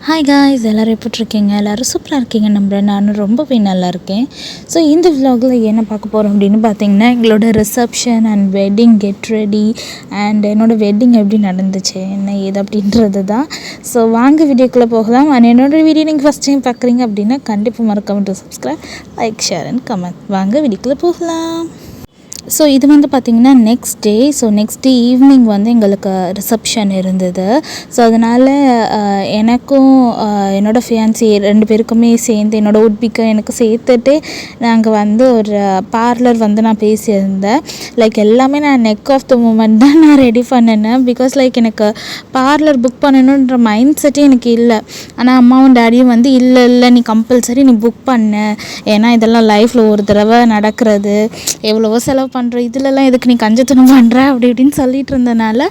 Hi guys, எல்லோரும் எப்படிருக்கீங்க? எல்லோரும் சூப்பராக இருக்கீங்க நம்புகிறேன். நானும் ரொம்பவே நல்லா இருக்கேன். ஸோ இந்த விலாகில் என்ன பார்க்க போகிறோம் அப்படின்னு பார்த்தீங்கன்னா, எங்களோட reception and wedding get ready and என்னோடய வெட்டிங் எப்படி நடந்துச்சு, என்ன ஏது அப்படின்றது தான். ஸோ வாங்க வீடியோக்குள்ளே போகலாம். அண்ட் என்னோடய வீடியோ நீங்கள் ஃபஸ்ட் டைம் பார்க்குறீங்க அப்படின்னா கண்டிப்பாக மறக்காம subscribe, like, share and comment. வாங்க வீடியோக்குள்ளே போகலாம். ஸோ இது வந்து பார்த்திங்கன்னா நெக்ஸ்ட் டே ஈவினிங் வந்து எங்களுக்கு ரிசப்ஷன் இருந்தது. ஸோ அதனால் எனக்கும் என்னோடய ஃபியான்சி 2 பேருக்குமே சேர்ந்து என்னோடய உட்பிக்கு எனக்கு சேர்த்துட்டு நாங்கள் வந்து ஒரு பார்லர் வந்து நான் பேசியிருந்தேன். லைக் எல்லாமே நான் நெக் ஆஃப் த மூமெண்ட் தான் நான் ரெடி பண்ணினேன். பிகாஸ் லைக் எனக்கு பார்லர் புக் பண்ணணுன்ற மைண்ட் செட்டே எனக்கு இல்லை. ஆனால் அம்மாவும் டேடியும் வந்து இல்லை நீ கம்பல்சரி நீ புக் பண்ணு, ஏன்னா இதெல்லாம் லைஃப்பில் ஒரு தடவை நடக்கிறது, எவ்வளவோ செலவு பண்ணுற இதிலலாம் எதுக்கு நீ கஞ்சத்தனம் பண்ணுற அப்படி இப்படின்னு சொல்லிட்டு இருந்தனால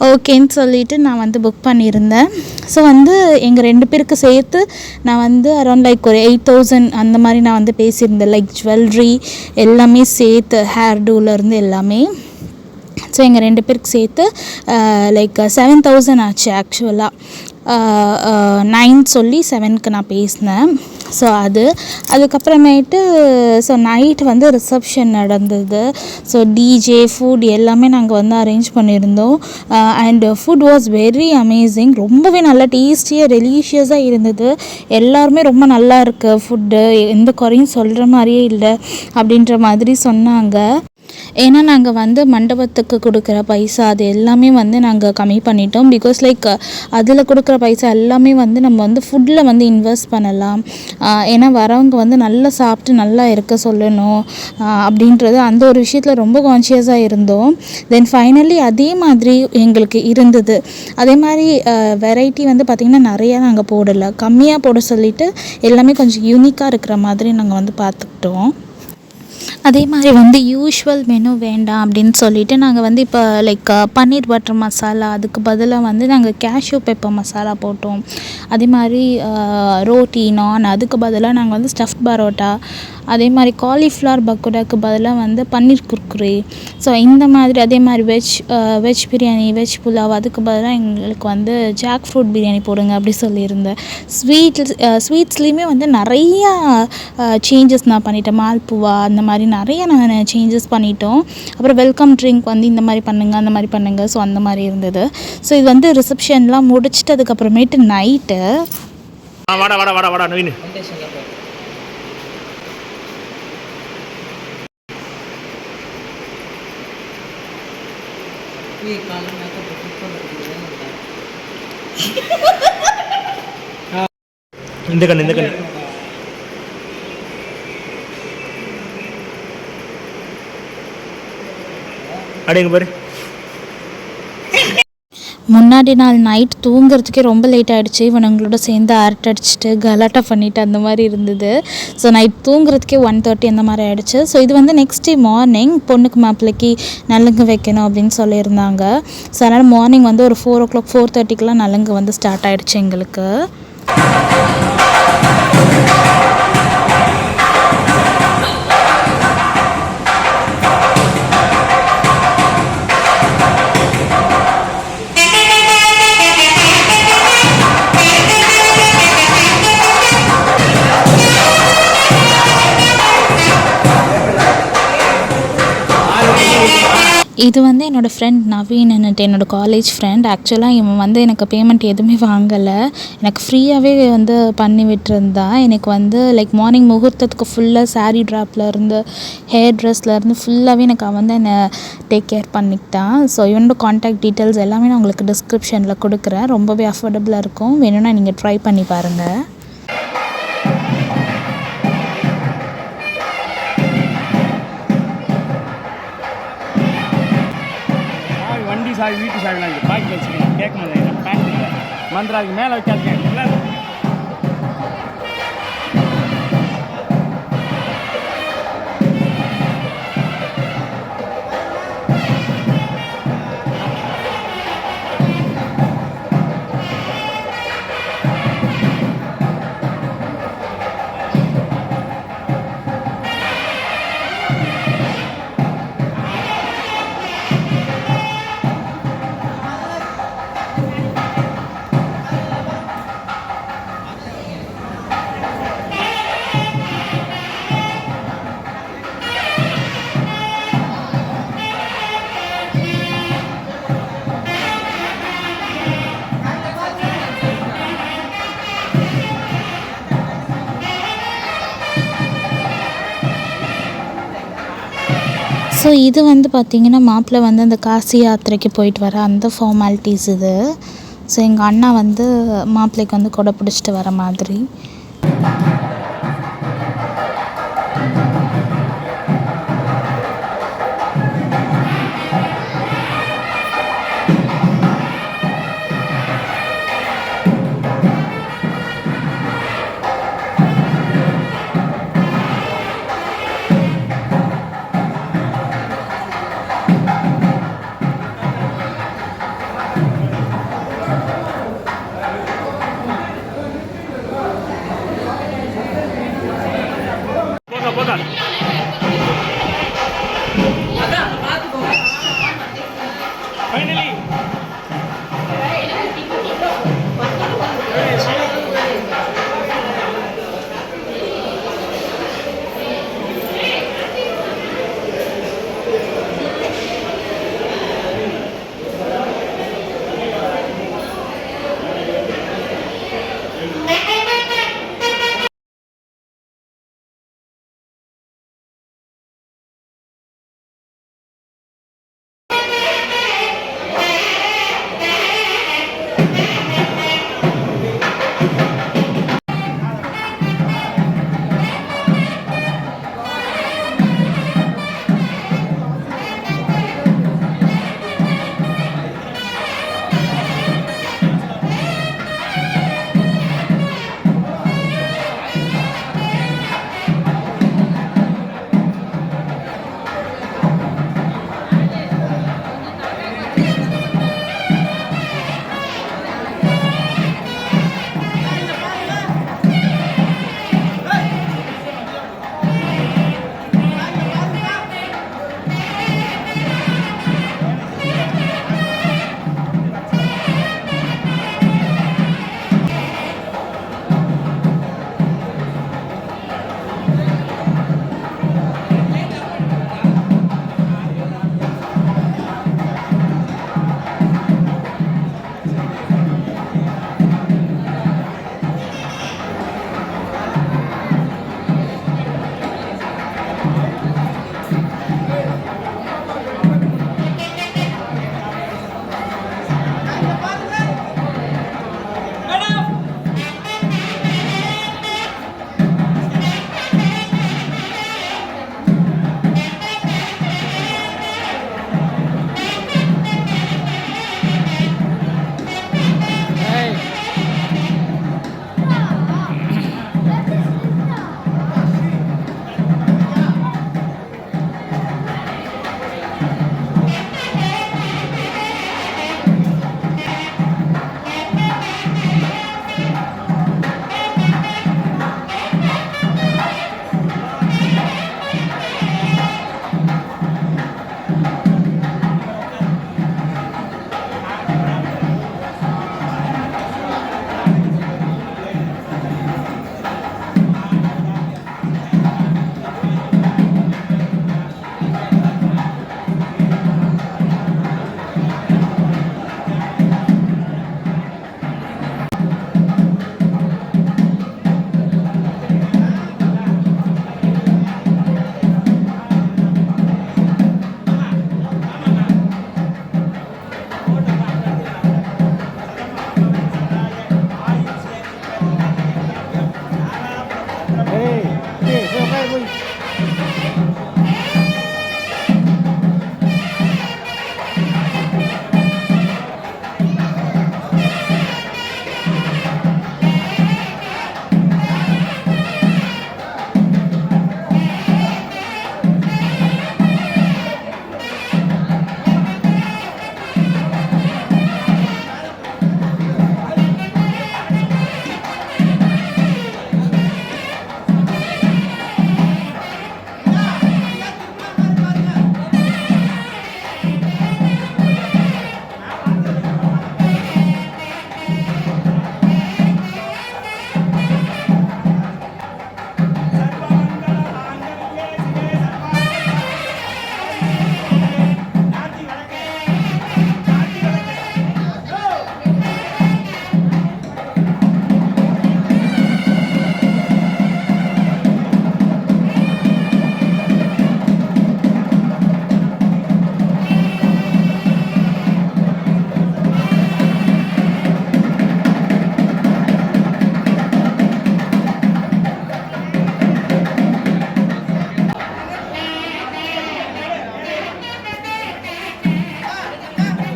ஓகேன்னு சொல்லிவிட்டு நான் வந்து புக் பண்ணியிருந்தேன். ஸோ வந்து எங்கள் 2 பேருக்கு சேர்த்து நான் வந்து அரௌண்ட் லைக் ஒரு 8,000 அந்த மாதிரி நான் வந்து பேசியிருந்தேன். லைக் ஜுவல்லரி எல்லாமே சேர்த்து, ஹேர் டூலேருந்து எல்லாமே. ஸோ எங்கள் 2 பேருக்கு சேர்த்து லைக் 7,000 ஆச்சு ஆக்சுவலாக. 9 சொல்லி 7க்கு நான் பேசினேன். ஸோ அதுக்கப்புறமேட்டு ஸோ நைட்டு வந்து ரிசப்ஷன் நடந்தது. ஸோ டிஜே ஃபுட் எல்லாமே நாங்கள் வந்து அரேஞ்ச் பண்ணியிருந்தோம். And food was very amazing. ரொம்பவே நல்லா டேஸ்டியாக டெலிஷியஸாக இருந்தது. எல்லாருமே ரொம்ப நல்லா இருக்குது ஃபுட்டு, எந்த குறையும் சொல்கிற மாதிரியே இல்லை அப்படின்ற மாதிரி சொன்னாங்க. ஏன்னா நாங்கள் வந்து மண்டபத்துக்கு கொடுக்குற பைசா அது எல்லாமே வந்து நாங்கள் கம்மி பண்ணிட்டோம். பிகாஸ் லைக் அதில் கொடுக்குற பைசா எல்லாமே வந்து நம்ம வந்து ஃபுட்டில் வந்து இன்வெஸ்ட் பண்ணலாம். ஏன்னா வரவங்க வந்து நல்லா சாப்பிட்டு நல்லா இருக்க சொல்லணும் அப்படின்றது அந்த ஒரு விஷயத்தில் ரொம்ப கான்ஷியஸாக இருந்தோம். தென் ஃபைனலி அதே மாதிரி எங்களுக்கு இருந்தது. அதே மாதிரி வெரைட்டி வந்து பார்த்திங்கன்னா நிறையா நாங்கள் போடலை, கம்மியாக போட சொல்லிவிட்டு எல்லாமே கொஞ்சம் யூனிக்காக இருக்கிற மாதிரி நாங்கள் வந்து பார்த்துக்கிட்டோம். அதே மாதிரி வந்து யூஷுவல் மெனு வேண்டாம் அப்படின்னு சொல்லிவிட்டு நாங்கள் வந்து இப்போ லைக் பன்னீர் பட்டர் மசாலா அதுக்கு பதிலாக வந்து நாங்கள் கேஷ்யூ பெப்பர் மசாலா போட்டோம். அதே மாதிரி ரோட்டி நான் அதுக்கு பதிலாக நாங்கள் வந்து ஸ்டஃப்ட் பரோட்டா, அதே மாதிரி காலிஃப்ளவர் பக்கோடாக்கு பதிலாக வந்து பன்னீர் குர்குரே. ஸோ இந்த மாதிரி அதே மாதிரி வெஜ் பிரியாணி, வெஜ் புலாவ் அதுக்கு பதிலாக எங்களுக்கு வந்து ஜாக் ஃப்ரூட் பிரியாணி போடுங்க அப்படி சொல்லியிருந்தேன். ஸ்வீட்ஸ்லேயுமே வந்து நிறையா சேஞ்சஸ் நான் பண்ணிட்டேன். மால்புவா அந்த மாதிரி நிறைய நான் சேஞ்சஸ் பண்ணிட்டோம். அப்புறம் வெல்கம் ட்ரிங்க் வந்து இந்த மாதிரி பண்ணுங்கள் அந்த மாதிரி பண்ணுங்கள். ஸோ அந்த மாதிரி இருந்தது. ஸோ இது வந்து ரிசப்ஷன்லாம் முடிச்சுட்டு அதுக்கப்புறமேட்டு நைட்டு இந்த கண்ணு அடேங்க பாரு. முன்னாடி நாள் நைட் தூங்குறதுக்கே ரொம்ப லேட் ஆகிடுச்சு. இவனுங்களோட சேர்ந்து அரட்டை அடிச்சுட்டு கலாட்டா பண்ணிவிட்டு அந்த மாதிரி இருந்தது. ஸோ நைட் தூங்குறதுக்கே 1:30 அந்த மாதிரி ஆகிடுச்சு. ஸோ இது வந்து நெக்ஸ்ட் டே மார்னிங் பொண்ணுக்கு மாப்பிள்ளைக்கு நலுங்கு வைக்கணும் அப்படின்னு சொல்லியிருந்தாங்க. ஸோ அதனால் மார்னிங் வந்து ஒரு 4 o'clock 4:30க்கெலாம் நலுங்கு வந்து ஸ்டார்ட் ஆகிடுச்சு எங்களுக்கு. இது வந்து என்னோடய ஃப்ரெண்ட் நவீன், என்னோடய காலேஜ் ஃப்ரெண்ட். ஆக்சுவலாக இவன் வந்து எனக்கு பேமெண்ட் எதுவுமே வாங்கலை, எனக்கு ஃப்ரீயாகவே வந்து பண்ணி விட்டுருந்தா. எனக்கு வந்து லைக் மார்னிங் முகூர்த்தத்துக்கு ஃபுல்லாக சாரீ ட்ராப்லேருந்து ஹேர் ட்ரெஸ்லேருந்து ஃபுல்லாகவே எனக்கு அவன் தான் என்னை டேக் கேர் பண்ணிக்கிட்டான். ஸோ இவனோட கான்டாக்ட் டீட்டெயில்ஸ் எல்லாமே நான் உங்களுக்கு டிஸ்கிரிப்ஷனில் கொடுக்குறேன். ரொம்பவே அஃபோர்டபுளாக இருக்கும், வேணும்னா நீங்கள் ட்ரை பண்ணி பாருங்கள். சாவி வீட்டு சாவிலாம் பாக்கி வச்சுக்கணும், கேட்க முடியாது. பேண்ட் மந்திராவுக்கு மேலே வைக்காதுங்க. ஸோ இது வந்து பார்த்திங்கன்னா மாப்பிள்ளை வந்து அந்த காசி யாத்திரைக்கு போயிட்டு வர அந்த ஃபார்மாலிட்டிஸ் இது. ஸோ எங்கள் அண்ணா வந்து மாப்பிள்ளைக்கு வந்து கொடை பிடிச்சிட்டு வர மாதிரி.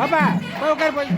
பாப்பா போய் உட்காரு போய்.